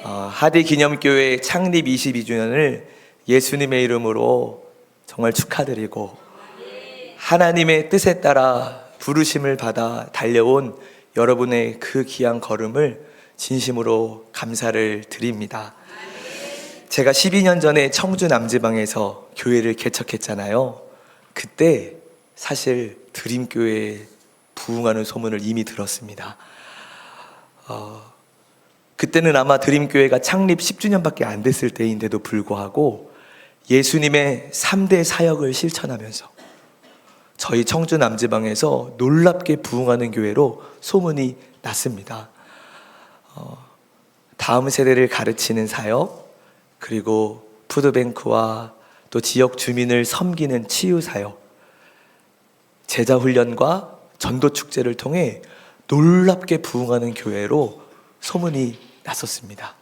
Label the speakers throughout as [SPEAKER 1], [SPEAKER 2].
[SPEAKER 1] 하대기념교회 창립 22주년을 예수님의 이름으로 정말 축하드리고, 하나님의 뜻에 따라 부르심을 받아 달려온 여러분의 그 귀한 걸음을 진심으로 감사를 드립니다. 제가 12년 전에 청주 남지방에서 교회를 개척했잖아요. 그때 사실 드림교회에 부흥하는 소문을 이미 들었습니다. 그때는 아마 드림교회가 창립 10주년밖에 안 됐을 때인데도 불구하고 예수님의 3대 사역을 실천하면서 저희 청주 남지방에서 놀랍게 부흥하는 교회로 소문이 났습니다. 다음 세대를 가르치는 사역, 그리고 푸드뱅크와 또 지역 주민을 섬기는 치유 사역, 제자 훈련과 전도 축제를 통해 놀랍게 부흥하는 교회로 소문이 났었습니다.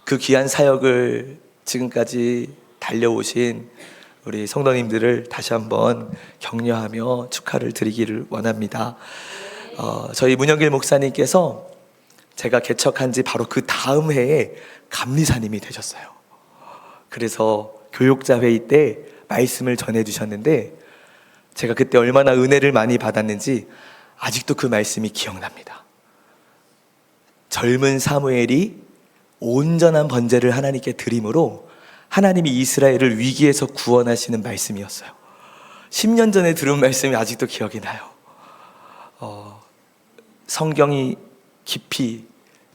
[SPEAKER 1] 그 귀한 사역을 지금까지 달려오신 우리 성도님들을 다시 한번 격려하며 축하를 드리기를 원합니다. 저희 문영길 목사님께서 제가 개척한 지 바로 그 다음 해에 감리사님이 되셨어요. 그래서 교육자 회의 때 말씀을 전해주셨는데 제가 그때 얼마나 은혜를 많이 받았는지 아직도 그 말씀이 기억납니다. 젊은 사무엘이 온전한 번제를 하나님께 드림으로 하나님이 이스라엘을 위기에서 구원하시는 말씀이었어요. 10년 전에 들은 말씀이 아직도 기억이 나요. 성경이 깊이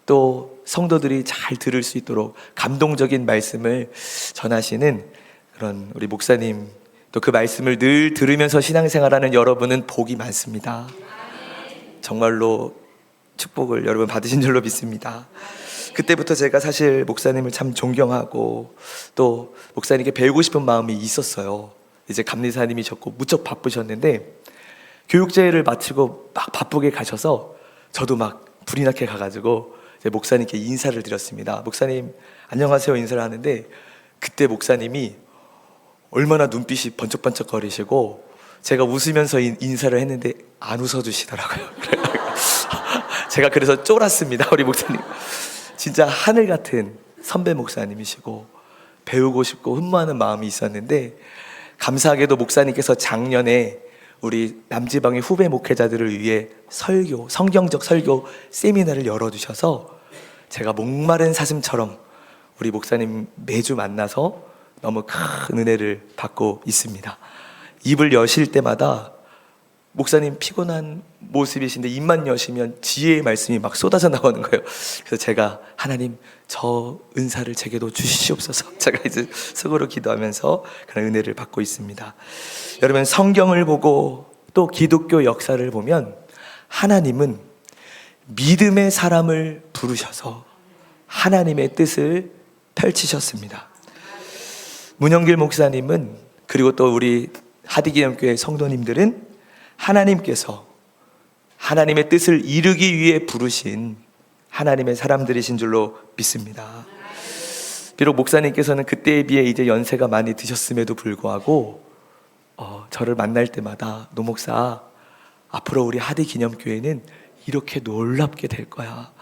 [SPEAKER 1] 또 성도들이 잘 들을 수 있도록 감동적인 말씀을 전하시는 그런 우리 목사님, 또 그 말씀을 늘 들으면서 신앙생활하는 여러분은 복이 많습니다. 정말로 축복을 여러분 받으신 줄로 믿습니다. 그때부터 제가 사실 목사님을 참 존경하고 또 목사님께 배우고 싶은 마음이 있었어요. 이제 감리사님이셨고 무척 바쁘셨는데 교육제를 마치고 막 바쁘게 가셔서 저도 막 불이 나게 가가지고 이제 목사님께 인사를 드렸습니다. 목사님 안녕하세요 인사를 하는데 그때 목사님이 얼마나 눈빛이 번쩍번쩍 거리시고 제가 웃으면서 인사를 했는데 안 웃어주시더라고요. 제가 그래서 쫄았습니다. 우리 목사님 진짜 하늘 같은 선배 목사님이시고 배우고 싶고 흠모하는 마음이 있었는데 감사하게도 목사님께서 작년에 우리 남지방의 후배 목회자들을 위해 설교, 성경적 설교 세미나를 열어주셔서 제가 목마른 사슴처럼 우리 목사님 매주 만나서 너무 큰 은혜를 받고 있습니다. 입을 여실 때마다 목사님 피곤한 모습이신데 입만 여시면 지혜의 말씀이 막 쏟아져 나오는 거예요. 그래서 제가 하나님 저 은사를 제게도 주시옵소서 제가 이제 속으로 기도하면서 그런 은혜를 받고 있습니다. 여러분 성경을 보고 또 기독교 역사를 보면 하나님은 믿음의 사람을 부르셔서 하나님의 뜻을 펼치셨습니다. 문영길 목사님은 그리고 또 우리 하디기념교회 성도님들은 하나님께서 하나님의 뜻을 이루기 위해 부르신 하나님의 사람들이신 줄로 믿습니다. 비록 목사님께서는 그때에 비해 이제 연세가 많이 드셨음에도 불구하고 저를 만날 때마다 노 목사 앞으로 우리 하디기념교회는 이렇게 놀랍게 될 거야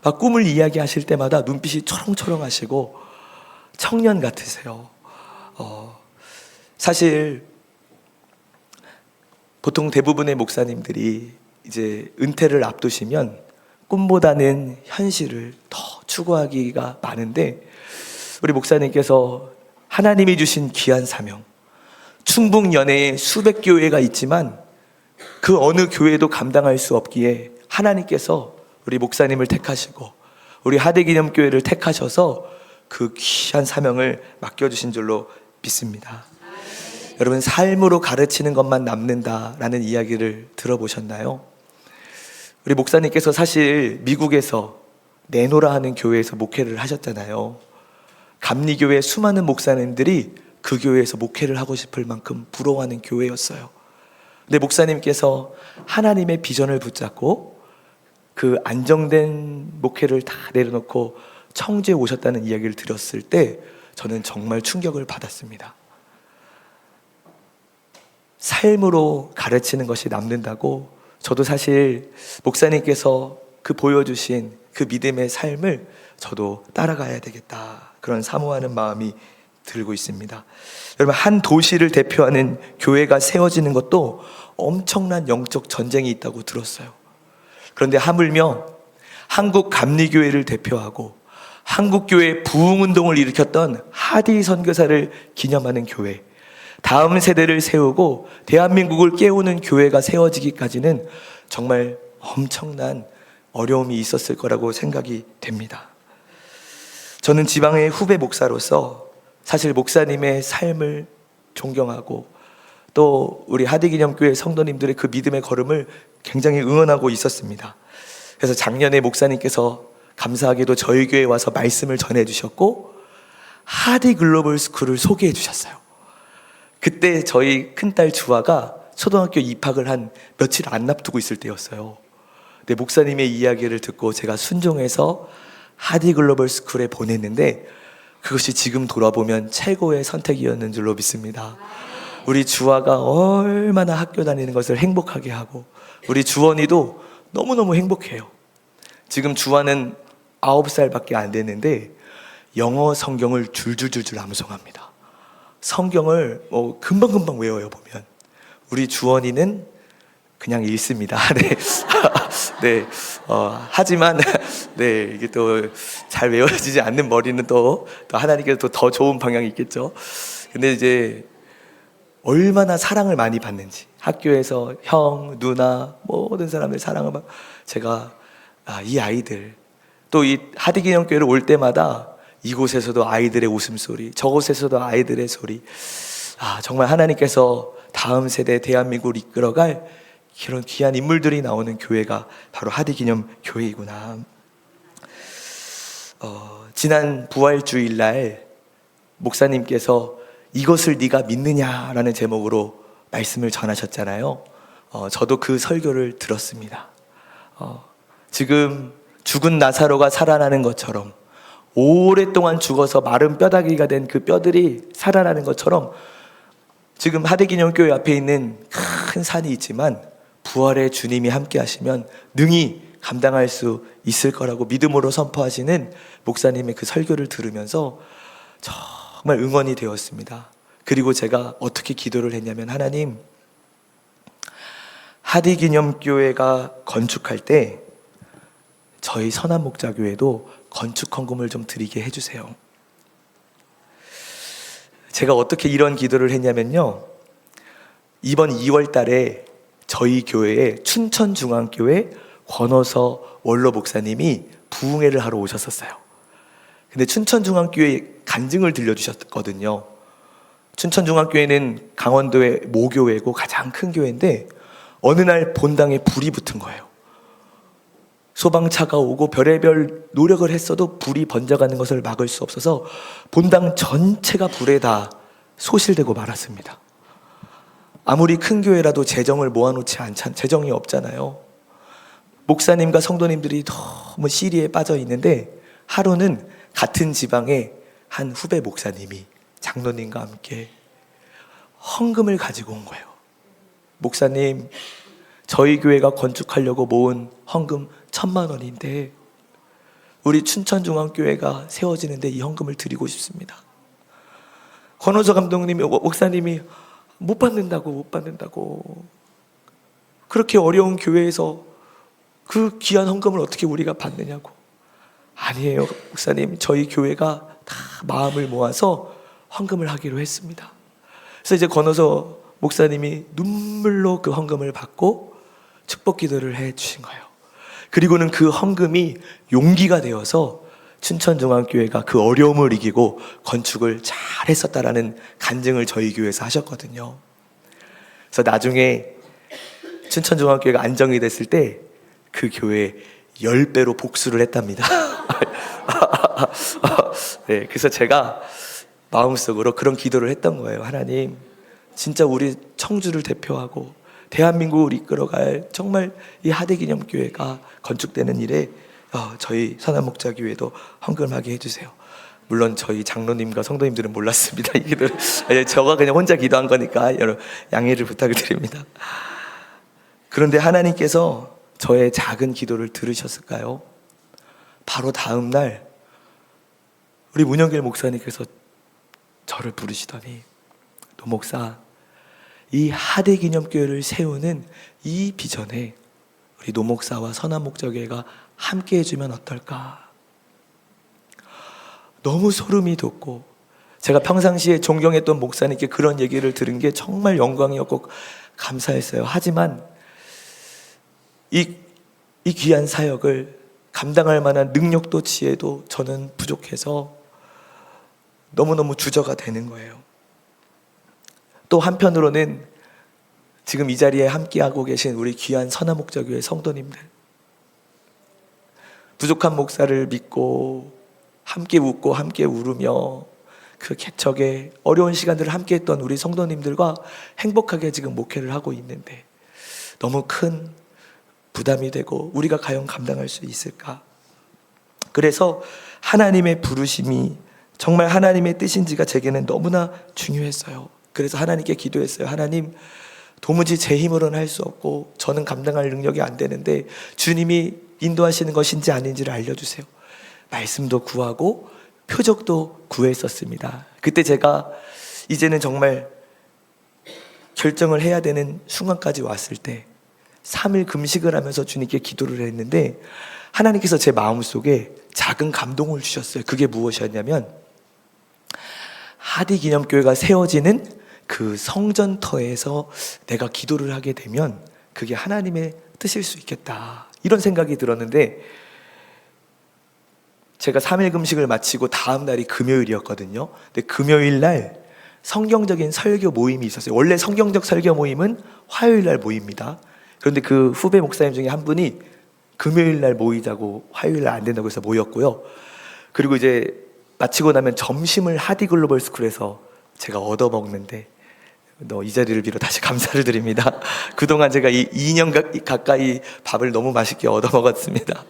[SPEAKER 1] 막 꿈을 이야기하실 때마다 눈빛이 초롱초롱 하시고 청년 같으세요. 사실 보통 대부분의 목사님들이 이제 은퇴를 앞두시면 꿈보다는 현실을 더 추구하기가 많은데 우리 목사님께서 하나님이 주신 귀한 사명, 충북 연해에 수백 교회가 있지만 그 어느 교회도 감당할 수 없기에 하나님께서 우리 목사님을 택하시고 우리 하대기념교회를 택하셔서 그 귀한 사명을 맡겨주신 줄로 믿습니다. 여러분 삶으로 가르치는 것만 남는다라는 이야기를 들어보셨나요? 우리 목사님께서 사실 미국에서 내노라 하는 교회에서 목회를 하셨잖아요. 감리교회 수많은 목사님들이 그 교회에서 목회를 하고 싶을 만큼 부러워하는 교회였어요. 근데 목사님께서 하나님의 비전을 붙잡고 그 안정된 목회를 다 내려놓고 청주에 오셨다는 이야기를 들었을 때 저는 정말 충격을 받았습니다. 삶으로 가르치는 것이 남는다고 저도 사실 목사님께서 그 보여주신 그 믿음의 삶을 저도 따라가야 되겠다, 그런 사모하는 마음이 들고 있습니다. 여러분, 한 도시를 대표하는 교회가 세워지는 것도 엄청난 영적 전쟁이 있다고 들었어요. 그런데 하물며 한국 감리교회를 대표하고 한국교회 부흥운동을 일으켰던 하디 선교사를 기념하는 교회, 다음 세대를 세우고 대한민국을 깨우는 교회가 세워지기까지는 정말 엄청난 어려움이 있었을 거라고 생각이 됩니다. 저는 지방의 후배 목사로서 사실 목사님의 삶을 존경하고 또 우리 하디기념교회 성도님들의 그 믿음의 걸음을 굉장히 응원하고 있었습니다. 그래서 작년에 목사님께서 감사하게도 저희 교회에 와서 말씀을 전해주셨고 하디 글로벌 스쿨을 소개해 주셨어요. 그때 저희 큰딸 주아가 초등학교 입학을 한 며칠 안 앞두고 있을 때였어요. 근데 목사님의 이야기를 듣고 제가 순종해서 하디 글로벌 스쿨에 보냈는데 그것이 지금 돌아보면 최고의 선택이었는 줄로 믿습니다. 우리 주아가 얼마나 학교 다니는 것을 행복하게 하고 우리 주원이도 너무너무 행복해요. 지금 주아는 9살밖에 안 됐는데 영어 성경을 줄줄줄줄 암송합니다. 성경을 금방금방 외워요. 보면 우리 주원이는 그냥 읽습니다. 네. 네. 하지만 네, 이게 또 잘 외워지지 않는 머리는 또 하나님께서 더 좋은 방향이 있겠죠. 근데 이제 얼마나 사랑을 많이 받는지, 학교에서 형, 누나 모든 사람들 사랑을 받. 제가 이 아이들, 또 이 하디기념교회를 올 때마다 이곳에서도 아이들의 웃음소리, 저곳에서도 아이들의 소리, 정말 하나님께서 다음 세대 대한민국을 이끌어갈 그런 귀한 인물들이 나오는 교회가 바로 하디기념교회이구나. 지난 부활주일날 목사님께서 이것을 네가 믿느냐라는 제목으로 말씀을 전하셨잖아요. 저도 그 설교를 들었습니다. 지금 죽은 나사로가 살아나는 것처럼, 오랫동안 죽어서 마른 뼈다귀가 된 그 뼈들이 살아나는 것처럼 지금 하디기념교회 앞에 있는 큰 산이 있지만 부활의 주님이 함께 하시면 능히 감당할 수 있을 거라고 믿음으로 선포하시는 목사님의 그 설교를 들으면서 정말 응원이 되었습니다. 그리고 제가 어떻게 기도를 했냐면, 하나님, 하디기념교회가 건축할 때 저희 선한목자교회도 건축 헌금을 좀 드리게 해주세요. 제가 어떻게 이런 기도를 했냐면요, 이번 2월 달에 저희 교회에 춘천중앙교회 권호서 원로 목사님이 부흥회를 하러 오셨었어요. 근데 춘천중앙교회 간증을 들려주셨거든요. 춘천중앙교회는 강원도의 모교회고 가장 큰 교회인데 어느 날 본당에 불이 붙은 거예요. 소방차가 오고 별의별 노력을 했어도 불이 번져가는 것을 막을 수 없어서 본당 전체가 불에 다 소실되고 말았습니다. 아무리 큰 교회라도 재정을 모아놓지 않잖아요. 재정이 없잖아요. 목사님과 성도님들이 너무 시리에 빠져 있는데 하루는 같은 지방의 한 후배 목사님이 장로님과 함께 헌금을 가지고 온 거예요. 목사님, 저희 교회가 건축하려고 모은 헌금 1,000만 원인데 우리 춘천중앙교회가 세워지는데 이 헌금을 드리고 싶습니다. 권호서 감독님이, 목사님이 못 받는다고. 그렇게 어려운 교회에서 그 귀한 헌금을 어떻게 우리가 받느냐고. 아니에요, 목사님, 저희 교회가 다 마음을 모아서 헌금을 하기로 했습니다. 그래서 이제 권호서 목사님이 눈물로 그 헌금을 받고 축복 기도를 해 주신 거예요. 그리고는 그 헌금이 용기가 되어서 춘천중앙교회가 그 어려움을 이기고 건축을 잘 했었다라는 간증을 저희 교회에서 하셨거든요. 그래서 나중에 춘천중앙교회가 안정이 됐을 때 그 교회에 10배로 복수를 했답니다. 네, 그래서 제가 마음속으로 그런 기도를 했던 거예요. 하나님, 진짜 우리 청주를 대표하고 대한민국을 이끌어갈 정말 이 하디기념교회가 건축되는 일에 저희 선한목자교회도 헌금하게 해주세요. 물론 저희 장로님과 성도님들은 몰랐습니다. 이 기도를 저가 그냥 혼자 기도한 거니까 여러분 양해를 부탁을 드립니다. 그런데 하나님께서 저의 작은 기도를 들으셨을까요? 바로 다음 날 우리 문영길 목사님께서 저를 부르시더니, 노 목사, 이 하대기념교회를 세우는 이 비전에 우리 노 목사와 선한목자교회가 함께 해주면 어떨까? 너무 소름이 돋고, 제가 평상시에 존경했던 목사님께 그런 얘기를 들은 게 정말 영광이었고 감사했어요. 하지만 이 귀한 사역을 감당할 만한 능력도 지혜도 저는 부족해서 너무너무 주저가 되는 거예요. 또 한편으로는 지금 이 자리에 함께하고 계신 우리 귀한 선한목자교회 성도님들, 부족한 목사를 믿고 함께 웃고 함께 울으며 그 개척에 어려운 시간들을 함께 했던 우리 성도님들과 행복하게 지금 목회를 하고 있는데 너무 큰 부담이 되고 우리가 과연 감당할 수 있을까? 그래서 하나님의 부르심이 정말 하나님의 뜻인지가 제게는 너무나 중요했어요. 그래서 하나님께 기도했어요. 하나님, 도무지 제 힘으로는 할 수 없고 저는 감당할 능력이 안 되는데 주님이 인도하시는 것인지 아닌지를 알려주세요. 말씀도 구하고 표적도 구했었습니다. 그때 제가 이제는 정말 결정을 해야 되는 순간까지 왔을 때 3일 금식을 하면서 주님께 기도를 했는데 하나님께서 제 마음속에 작은 감동을 주셨어요. 그게 무엇이었냐면, 하디기념교회가 세워지는 그 성전터에서 내가 기도를 하게 되면 그게 하나님의 뜻일 수 있겠다, 이런 생각이 들었는데, 제가 3일 금식을 마치고 다음 날이 금요일이었거든요. 근데 금요일 날 성경적인 설교 모임이 있었어요. 원래 성경적 설교 모임은 화요일 날 모입니다. 그런데 그 후배 목사님 중에 한 분이 금요일 날 모이자고 화요일 날 안 된다고 해서 모였고요. 그리고 이제 마치고 나면 점심을 하디글로벌 스쿨에서 제가 얻어먹는데, 이 자리를 빌어 다시 감사를 드립니다. 그동안 제가 2년 가까이 밥을 너무 맛있게 얻어먹었습니다.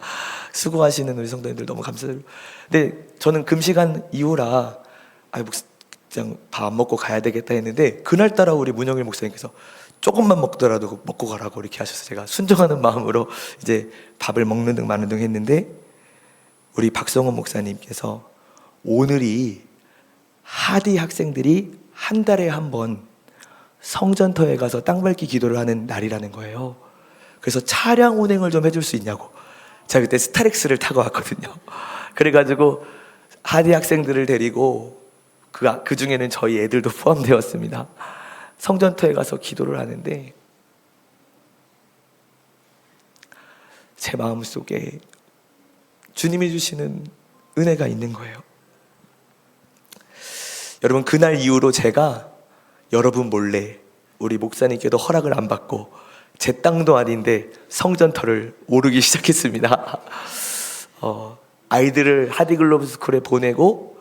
[SPEAKER 1] 수고하시는 우리 성도님들 너무 감사드리고, 근데 저는 금식한 이후라 그냥 밥 안 먹고 가야 되겠다 했는데, 그날따라 우리 문영일 목사님께서 조금만 먹더라도 먹고 가라고 이렇게 하셔서 제가 순종하는 마음으로 이제 밥을 먹는 등 마는 등 했는데, 우리 박성원 목사님께서 오늘이 하디 학생들이 한 달에 한 번 성전터에 가서 땅밟기 기도를 하는 날이라는 거예요. 그래서 차량 운행을 좀 해줄 수 있냐고. 제가 그때 스타렉스를 타고 왔거든요. 그래가지고 하디 학생들을 데리고 그 중에는 저희 애들도 포함되었습니다. 성전터에 가서 기도를 하는데 제 마음속에 주님이 주시는 은혜가 있는 거예요. 여러분, 그날 이후로 제가 여러분 몰래, 우리 목사님께도 허락을 안 받고 제 땅도 아닌데 성전터를 오르기 시작했습니다. 아이들을 하디글로벌 스쿨에 보내고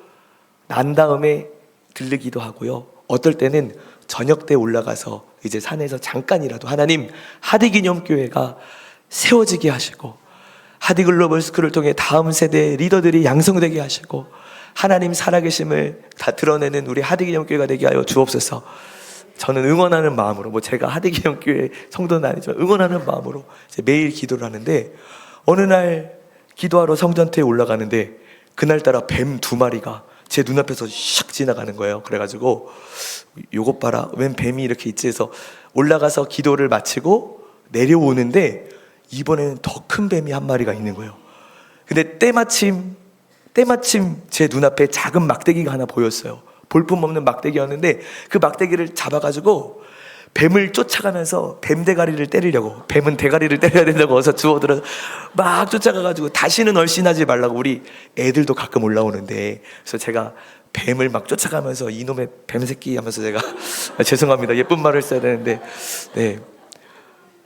[SPEAKER 1] 난 다음에 들르기도 하고요. 어떨 때는 저녁 때 올라가서 이제 산에서 잠깐이라도 하나님, 하디기념교회가 세워지게 하시고 하디글로벌 스쿨을 통해 다음 세대 리더들이 양성되게 하시고 하나님 살아계심을 다 드러내는 우리 하디기념교회가 되게 하여 주옵소서. 저는 응원하는 마음으로, 제가 하디기념교회 성도는 아니지만 응원하는 마음으로 이제 매일 기도를 하는데, 어느 날 기도하러 성전터에 올라가는데 그날따라 뱀 2마리가 제 눈앞에서 샥 지나가는 거예요. 그래가지고 요것 봐라, 웬 뱀이 이렇게 있지 해서 올라가서 기도를 마치고 내려오는데 이번에는 더 큰 뱀이 1마리가 있는 거예요. 근데 때마침 제 눈앞에 작은 막대기가 하나 보였어요. 볼품없는 막대기였는데 그 막대기를 잡아가지고 뱀을 쫓아가면서 뱀 대가리를 때리려고, 뱀은 대가리를 때려야 된다고 어서 주워들어서 막 쫓아가가지고 다시는 얼씬하지 말라고. 우리 애들도 가끔 올라오는데, 그래서 제가 뱀을 막 쫓아가면서 이놈의 뱀새끼 하면서 제가 죄송합니다, 예쁜 말을 써야 되는데, 네.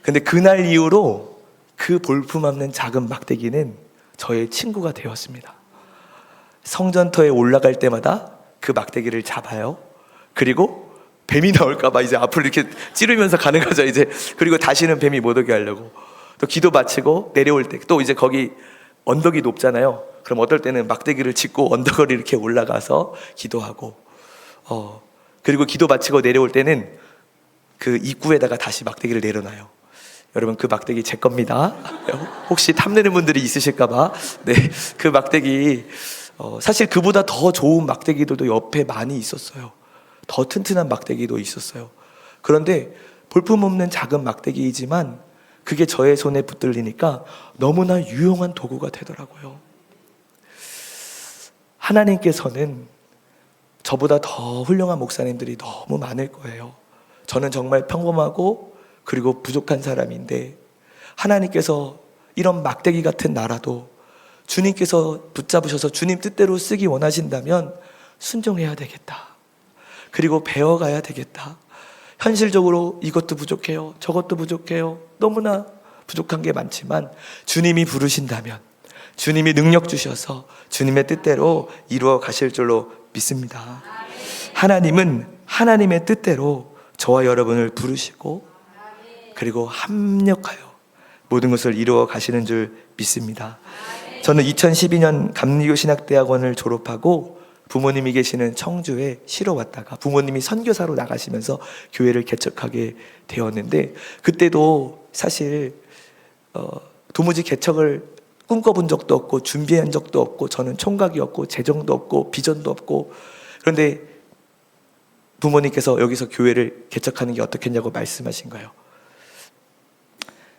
[SPEAKER 1] 근데 그날 이후로 그 볼품 없는 작은 막대기는 저의 친구가 되었습니다. 성전터에 올라갈 때마다 그 막대기를 잡아요. 그리고 뱀이 나올까봐 이제 앞으로 이렇게 찌르면서 가는 거죠, 이제. 그리고 다시는 뱀이 못 오게 하려고. 또 기도 마치고 내려올 때, 또 이제 거기 언덕이 높잖아요. 그럼 어떨 때는 막대기를 짚고 언덕을 이렇게 올라가서 기도하고, 그리고 기도 마치고 내려올 때는 그 입구에다가 다시 막대기를 내려놔요. 여러분, 그 막대기 제 겁니다. 혹시 탐내는 분들이 있으실까봐. 네, 그 막대기 사실 그보다 더 좋은 막대기들도 옆에 많이 있었어요. 더 튼튼한 막대기도 있었어요. 그런데 볼품없는 작은 막대기이지만 그게 저의 손에 붙들리니까 너무나 유용한 도구가 되더라고요. 하나님께서는 저보다 더 훌륭한 목사님들이 너무 많을 거예요. 저는 정말 평범하고 그리고 부족한 사람인데 하나님께서 이런 막대기 같은 나라도 주님께서 붙잡으셔서 주님 뜻대로 쓰기 원하신다면 순종해야 되겠다. 그리고 배워가야 되겠다. 현실적으로 이것도 부족해요. 저것도 부족해요. 너무나 부족한 게 많지만 주님이 부르신다면 주님이 능력 주셔서 주님의 뜻대로 이루어 가실 줄로 믿습니다. 하나님은 하나님의 뜻대로 저와 여러분을 부르시고 그리고 합력하여 모든 것을 이루어 가시는 줄 믿습니다. 저는 2012년 감리교 신학대학원을 졸업하고 부모님이 계시는 청주에 쉬러 왔다가 부모님이 선교사로 나가시면서 교회를 개척하게 되었는데 그때도 사실 도무지 개척을 꿈꿔본 적도 없고 준비한 적도 없고 저는 총각이 없고 재정도 없고 비전도 없고 그런데 부모님께서 여기서 교회를 개척하는 게 어떻겠냐고 말씀하신 거예요.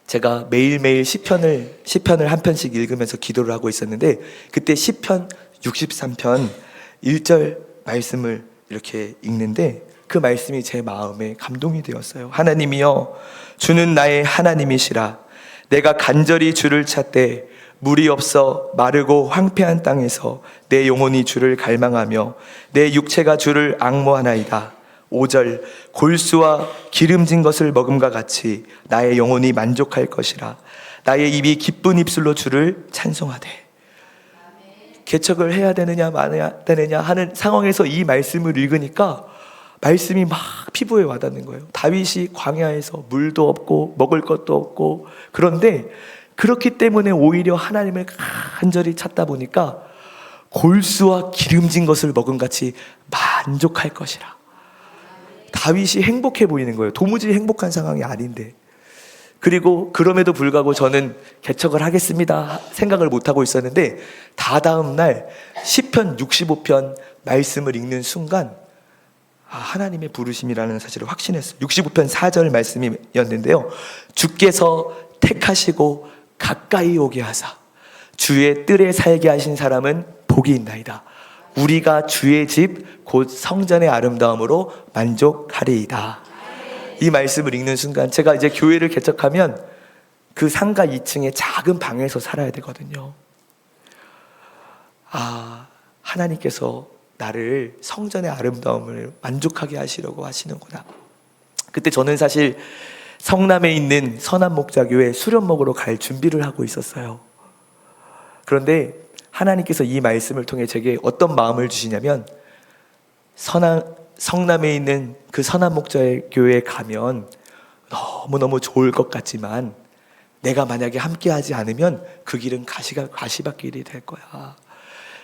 [SPEAKER 1] 제가 매일매일 시편을 한 편씩 읽으면서 기도를 하고 있었는데 그때 시편 63편 1절 말씀을 이렇게 읽는데 그 말씀이 제 마음에 감동이 되었어요. 하나님이여 주는 나의 하나님이시라. 내가 간절히 주를 찾되 물이 없어 마르고 황폐한 땅에서 내 영혼이 주를 갈망하며 내 육체가 주를 앙모하나이다. 5절 골수와 기름진 것을 먹음과 같이 나의 영혼이 만족할 것이라. 나의 입이 기쁜 입술로 주를 찬송하되. 개척을 해야 되느냐 말아야 되느냐 하는 상황에서 이 말씀을 읽으니까 말씀이 막 피부에 와닿는 거예요. 다윗이 광야에서 물도 없고 먹을 것도 없고 그런데 그렇기 때문에 오히려 하나님을 간절히 찾다 보니까 골수와 기름진 것을 먹음같이 만족할 것이라. 다윗이 행복해 보이는 거예요. 도무지 행복한 상황이 아닌데. 그리고 그럼에도 불구하고 저는 개척을 하겠습니다 생각을 못하고 있었는데 다다음 날 시편 65편 말씀을 읽는 순간 하나님의 부르심이라는 사실을 확신했어요. 65편 4절 말씀이었는데요. 주께서 택하시고 가까이 오게 하사 주의 뜰에 살게 하신 사람은 복이 있나이다. 우리가 주의 집 곧 성전의 아름다움으로 만족하리이다. 이 말씀을 읽는 순간 제가 이제 교회를 개척하면 그 상가 2층의 작은 방에서 살아야 되거든요. 하나님께서 나를 성전의 아름다움을 만족하게 하시려고 하시는구나. 그때 저는 사실 성남에 있는 선한목자교회 수련 먹으러 갈 준비를 하고 있었어요. 그런데 하나님께서 이 말씀을 통해 제게 어떤 마음을 주시냐면 성남에 있는 그 선한목자의 교회에 가면 너무너무 좋을 것 같지만 내가 만약에 함께하지 않으면 그 길은 가시밭길이 될 거야.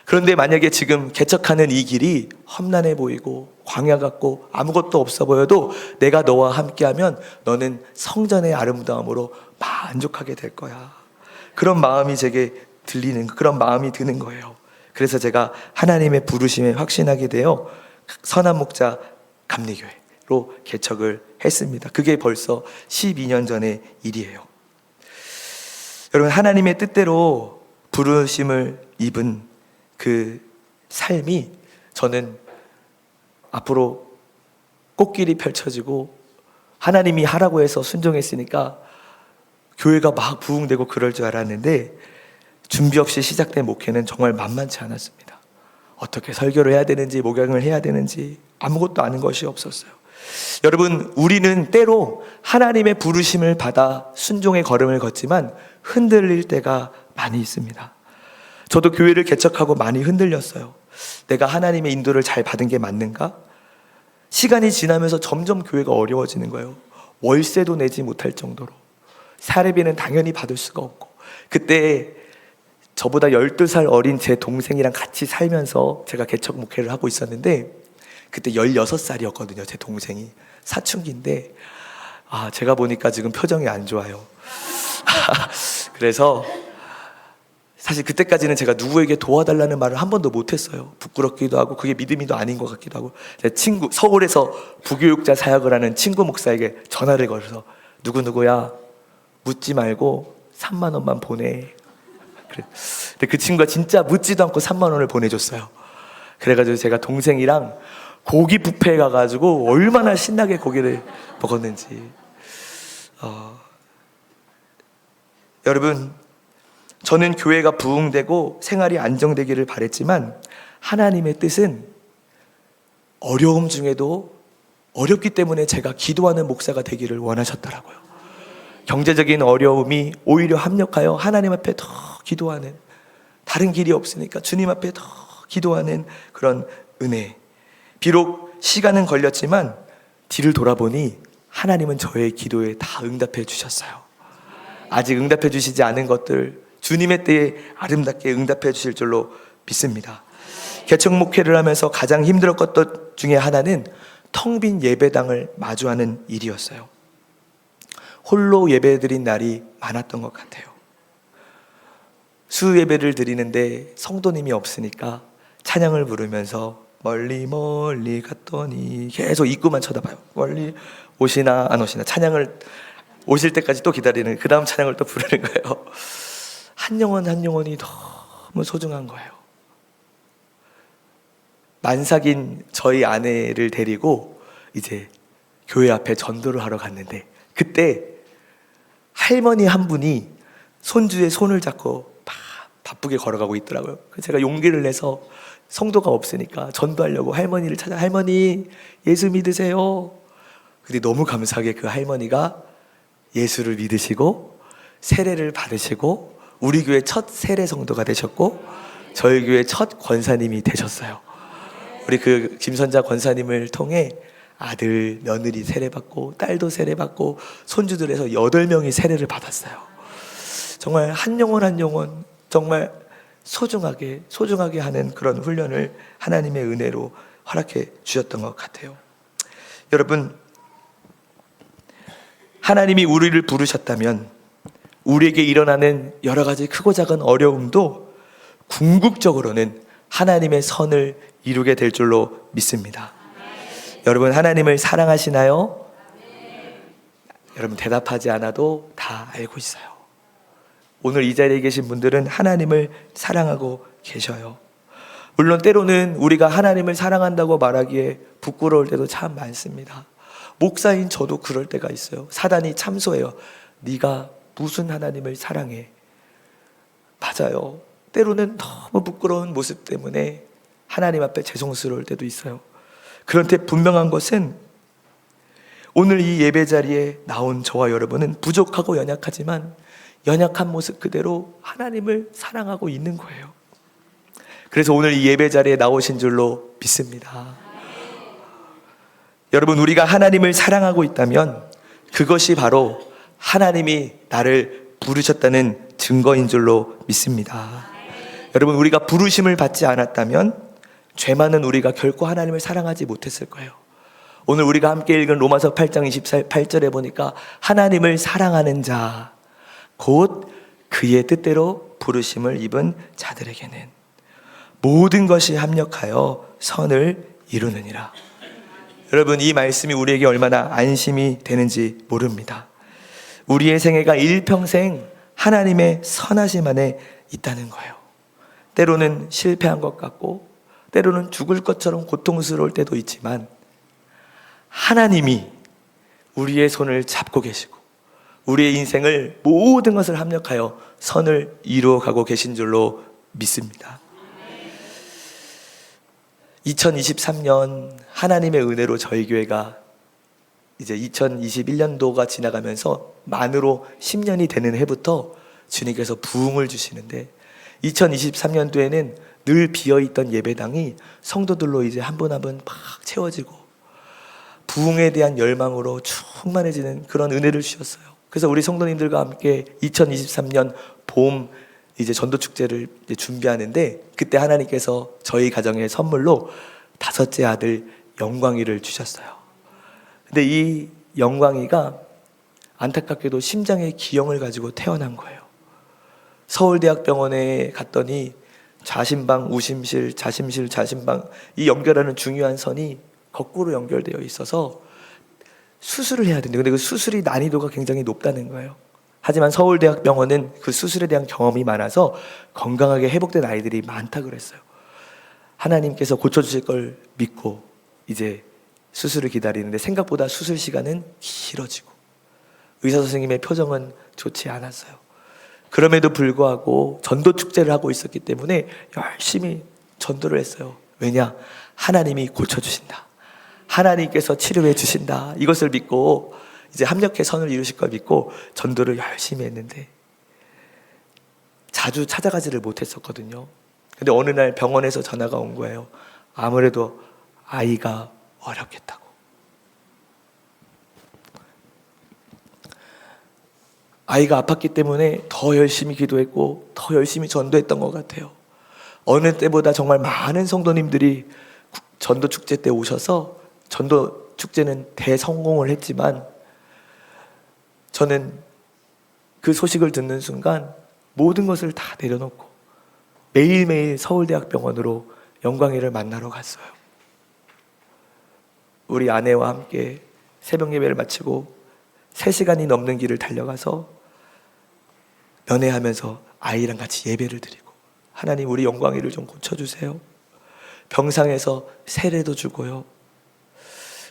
[SPEAKER 1] 그런데 만약에 지금 개척하는 이 길이 험난해 보이고 광야 같고 아무것도 없어 보여도 내가 너와 함께하면 너는 성전의 아름다움으로 만족하게 될 거야. 그런 마음이 제게 그런 마음이 드는 거예요. 그래서 제가 하나님의 부르심에 확신하게 되어 선한목자 감리교회로 개척을 했습니다. 그게 벌써 12년 전의 일이에요. 여러분, 하나님의 뜻대로 부르심을 입은 그 삶이 저는 앞으로 꽃길이 펼쳐지고 하나님이 하라고 해서 순종했으니까 교회가 막 부흥되고 그럴 줄 알았는데 준비 없이 시작된 목회는 정말 만만치 않았습니다. 어떻게 설교를 해야 되는지 목양을 해야 되는지 아무것도 아는 것이 없었어요. 여러분, 우리는 때로 하나님의 부르심을 받아 순종의 걸음을 걷지만 흔들릴 때가 많이 있습니다. 저도 교회를 개척하고 많이 흔들렸어요. 내가 하나님의 인도를 잘 받은 게 맞는가? 시간이 지나면서 점점 교회가 어려워지는 거예요. 월세도 내지 못할 정도로. 사례비는 당연히 받을 수가 없고. 그때 저보다 12살 어린 제 동생이랑 같이 살면서 제가 개척 목회를 하고 있었는데 그때 16살이었거든요. 제 동생이 사춘기인데 제가 보니까 지금 표정이 안 좋아요. 그래서 사실 그때까지는 제가 누구에게 도와달라는 말을 한 번도 못했어요. 부끄럽기도 하고 그게 믿음이도 아닌 것 같기도 하고, 제 친구, 서울에서 부교육자 사역을 하는 친구 목사에게 전화를 걸어서 누구누구야, 묻지 말고 3만 원만 보내. 근데 그 친구가 진짜 묻지도 않고 3만 원을 보내줬어요. 그래가지고 제가 동생이랑 고기 뷔페에 가가지고 얼마나 신나게 고기를 먹었는지. 여러분, 저는 교회가 부흥되고 생활이 안정되기를 바랬지만 하나님의 뜻은 어려움 중에도 어렵기 때문에 제가 기도하는 목사가 되기를 원하셨더라고요. 경제적인 어려움이 오히려 합력하여 하나님 앞에 더 기도하는, 다른 길이 없으니까 주님 앞에 더 기도하는 그런 은혜. 비록 시간은 걸렸지만 뒤를 돌아보니 하나님은 저의 기도에 다 응답해 주셨어요. 아직 응답해 주시지 않은 것들 주님의 때에 아름답게 응답해 주실 줄로 믿습니다. 개척 목회를 하면서 가장 힘들었던 것 중에 하나는 텅 빈 예배당을 마주하는 일이었어요. 홀로 예배드린 날이 많았던 것 같아요. 수 예배를 드리는데 성도님이 없으니까 찬양을 부르면서 멀리 멀리 갔더니 계속 입구만 쳐다봐요. 멀리 오시나 안 오시나, 찬양을 오실 때까지 또 기다리는, 그 다음 찬양을 또 부르는 거예요. 한 영혼 한 영혼이 너무 소중한 거예요. 만삭인 저희 아내를 데리고 이제 교회 앞에 전도를 하러 갔는데, 그때 할머니 한 분이 손주의 손을 잡고 바쁘게 걸어가고 있더라고요. 그래서 제가 용기를 내서 성도가 없으니까 전도하려고 할머니를 찾아, 할머니 예수 믿으세요. 근데 너무 감사하게 그 할머니가 예수를 믿으시고 세례를 받으시고 우리 교회 첫 세례 성도가 되셨고 저희 교회 첫 권사님이 되셨어요. 우리 그 김선자 권사님을 통해 아들, 며느리 세례받고 딸도 세례받고 손주들에서 8명이 세례를 받았어요. 정말 한 영혼 한 영혼 정말 소중하게 하는 그런 훈련을 하나님의 은혜로 허락해 주셨던 것 같아요. 여러분, 하나님이 우리를 부르셨다면 우리에게 일어나는 여러 가지 크고 작은 어려움도 궁극적으로는 하나님의 선을 이루게 될 줄로 믿습니다. 여러분, 하나님을 사랑하시나요? 여러분, 대답하지 않아도 다 알고 있어요. 오늘 이 자리에 계신 분들은 하나님을 사랑하고 계셔요. 물론 때로는 우리가 하나님을 사랑한다고 말하기에 부끄러울 때도 참 많습니다. 목사인 저도 그럴 때가 있어요. 사단이 참소해요. 네가 무슨 하나님을 사랑해? 맞아요. 때로는 너무 부끄러운 모습 때문에 하나님 앞에 죄송스러울 때도 있어요. 그런데 분명한 것은 오늘 이 예배 자리에 나온 저와 여러분은 부족하고 연약하지만 연약한 모습 그대로 하나님을 사랑하고 있는 거예요. 그래서 오늘 이 예배 자리에 나오신 줄로 믿습니다. 여러분, 우리가 하나님을 사랑하고 있다면 그것이 바로 하나님이 나를 부르셨다는 증거인 줄로 믿습니다. 여러분, 우리가 부르심을 받지 않았다면 죄 많은 우리가 결코 하나님을 사랑하지 못했을 거예요. 오늘 우리가 함께 읽은 로마서 8장 28절에 보니까 하나님을 사랑하는 자, 곧 그의 뜻대로 부르심을 입은 자들에게는 모든 것이 합력하여 선을 이루느니라. 여러분, 이 말씀이 우리에게 얼마나 안심이 되는지 모릅니다. 우리의 생애가 일평생 하나님의 선하심 안에 있다는 거예요. 때로는 실패한 것 같고 때로는 죽을 것처럼 고통스러울 때도 있지만 하나님이 우리의 손을 잡고 계시고 우리의 인생을 모든 것을 합력하여 선을 이루어가고 계신 줄로 믿습니다. 2023년 하나님의 은혜로 저희 교회가 이제 2021년도가 지나가면서 만으로 10년이 되는 해부터 주님께서 부흥을 주시는데 2023년도에는 늘 비어있던 예배당이 성도들로 이제 한 분 한 분 막 채워지고 부흥에 대한 열망으로 충만해지는 그런 은혜를 주셨어요. 그래서 우리 성도님들과 함께 2023년 봄 이제 전도축제를 이제 준비하는데 그때 하나님께서 저희 가정의 선물로 5째 아들 영광이를 주셨어요. 근데 이 영광이가 안타깝게도 심장의 기형을 가지고 태어난 거예요. 서울대학병원에 갔더니 좌심방, 우심실, 자심실, 자심방 이 연결하는 중요한 선이 거꾸로 연결되어 있어서 수술을 해야 된대요. 근데 그 수술이 난이도가 굉장히 높다는 거예요. 하지만 서울대학병원은 그 수술에 대한 경험이 많아서 건강하게 회복된 아이들이 많다 그랬어요. 하나님께서 고쳐주실 걸 믿고 이제 수술을 기다리는데 생각보다 수술 시간은 길어지고 의사 선생님의 표정은 좋지 않았어요. 그럼에도 불구하고 전도 축제를 하고 있었기 때문에 열심히 전도를 했어요. 왜냐? 하나님이 고쳐주신다. 하나님께서 치료해 주신다. 이것을 믿고 이제 합력해 선을 이루실 걸 믿고 전도를 열심히 했는데 자주 찾아가지를 못했었거든요. 근데 어느 날 병원에서 전화가 온 거예요. 아무래도 아이가 어렵겠다고. 아이가 아팠기 때문에 더 열심히 기도했고 더 열심히 전도했던 것 같아요. 어느 때보다 정말 많은 성도님들이 전도 축제 때 오셔서 전도 축제는 대성공을 했지만 저는 그 소식을 듣는 순간 모든 것을 다 내려놓고 매일매일 서울대학병원으로 영광이를 만나러 갔어요. 우리 아내와 함께 새벽 예배를 마치고 3시간이 넘는 길을 달려가서 면회하면서 아이랑 같이 예배를 드리고 하나님 우리 영광이를 좀 고쳐주세요. 병상에서 세례도 주고요.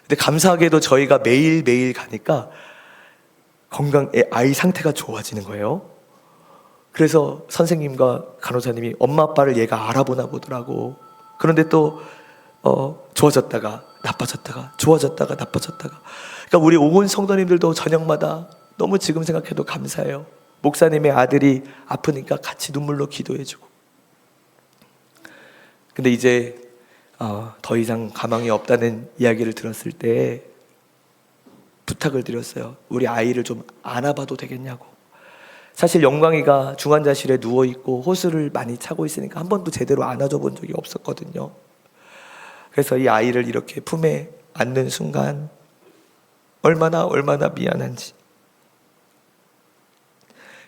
[SPEAKER 1] 근데 감사하게도 저희가 매일매일 가니까 아이 상태가 좋아지는 거예요. 그래서 선생님과 간호사님이 엄마 아빠를 얘가 알아보나 보더라고. 그런데 또 좋아졌다가 나빠졌다가 좋아졌다가 나빠졌다가. 그러니까 우리 온 성도님들도 저녁마다 너무 지금 생각해도 감사해요. 목사님의 아들이 아프니까 같이 눈물로 기도해주고. 근데 이제 더 이상 가망이 없다는 이야기를 들었을 때 부탁을 드렸어요. 우리 아이를 좀 안아봐도 되겠냐고. 사실 영광이가 중환자실에 누워있고 호수를 많이 차고 있으니까 한 번도 제대로 안아줘 본 적이 없었거든요. 그래서 이 아이를 이렇게 품에 안는 순간 얼마나 미안한지.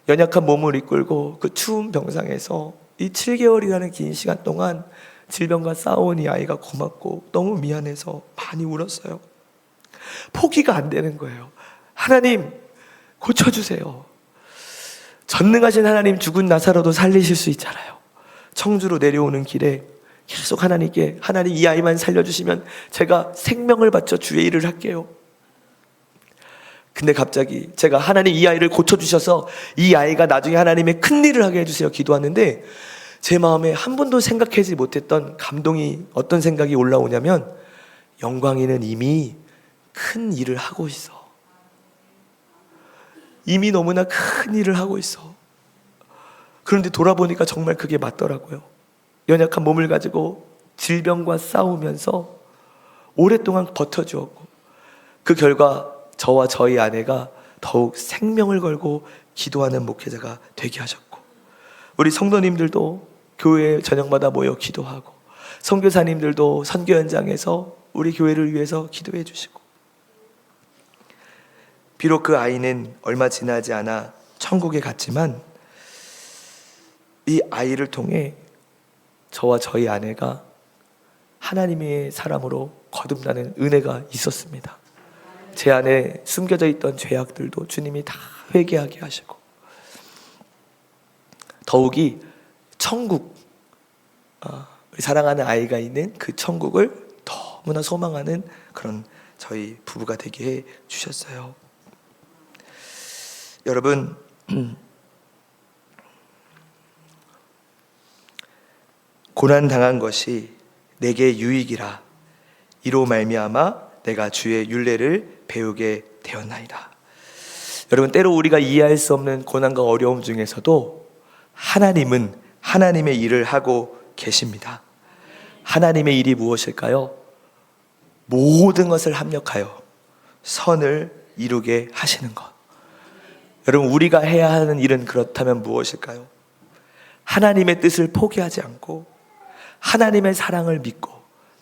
[SPEAKER 1] 연약한 몸을 이끌고 그 추운 병상에서 이 7개월이라는 긴 시간 동안 질병과 싸운 이 아이가 고맙고 너무 미안해서 많이 울었어요. 포기가 안 되는 거예요. 하나님 고쳐주세요. 전능하신 하나님 죽은 나사로도 살리실 수 있잖아요. 청주로 내려오는 길에 계속 하나님께 하나님 이 아이만 살려주시면 제가 생명을 바쳐 주의 일을 할게요. 근데 갑자기 제가 하나님 이 아이를 고쳐주셔서 이 아이가 나중에 하나님의 큰 일을 하게 해주세요 기도하는데 제 마음에 한 번도 생각하지 못했던 감동이 어떤 생각이 올라오냐면 영광이는 이미 큰 일을 하고 있어. 이미 너무나 큰 일을 하고 있어. 그런데 돌아보니까 정말 그게 맞더라고요. 연약한 몸을 가지고 질병과 싸우면서 오랫동안 버텨주었고 그 결과 저와 저희 아내가 더욱 생명을 걸고 기도하는 목회자가 되게 하셨고 우리 성도님들도 교회 저녁마다 모여 기도하고 선교사님들도 선교 현장에서 우리 교회를 위해서 기도해 주시고 비록 그 아이는 얼마 지나지 않아 천국에 갔지만 이 아이를 통해 저와 저희 아내가 하나님의 사람으로 거듭나는 은혜가 있었습니다. 제 안에 숨겨져 있던 죄악들도 주님이 다 회개하게 하시고 더욱이 천국, 우리 사랑하는 아이가 있는 그 천국을 너무나 소망하는 그런 저희 부부가 되게 해 주셨어요. 여러분 고난당한 것이 내게 유익이라 이로 말미암아 내가 주의 율례를 배우게 되었나이다. 여러분 때로 우리가 이해할 수 없는 고난과 어려움 중에서도 하나님은 하나님의 일을 하고 계십니다. 하나님의 일이 무엇일까요? 모든 것을 합력하여 선을 이루게 하시는 것. 여러분 우리가 해야 하는 일은 그렇다면 무엇일까요? 하나님의 뜻을 포기하지 않고 하나님의 사랑을 믿고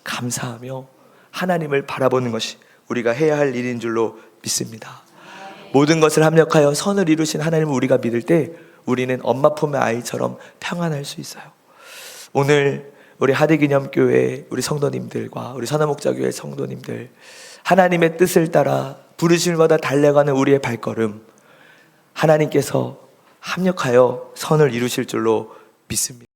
[SPEAKER 1] 감사하며 하나님을 바라보는 것이 우리가 해야 할 일인 줄로 믿습니다. 모든 것을 합력하여 선을 이루신 하나님을 우리가 믿을 때 우리는 엄마 품의 아이처럼 평안할 수 있어요. 오늘 우리 하대기념교회 우리 성도님들과 우리 선화목자교회 성도님들, 하나님의 뜻을 따라 부르심마다 달려가는 우리의 발걸음, 하나님께서 합력하여 선을 이루실 줄로 믿습니다.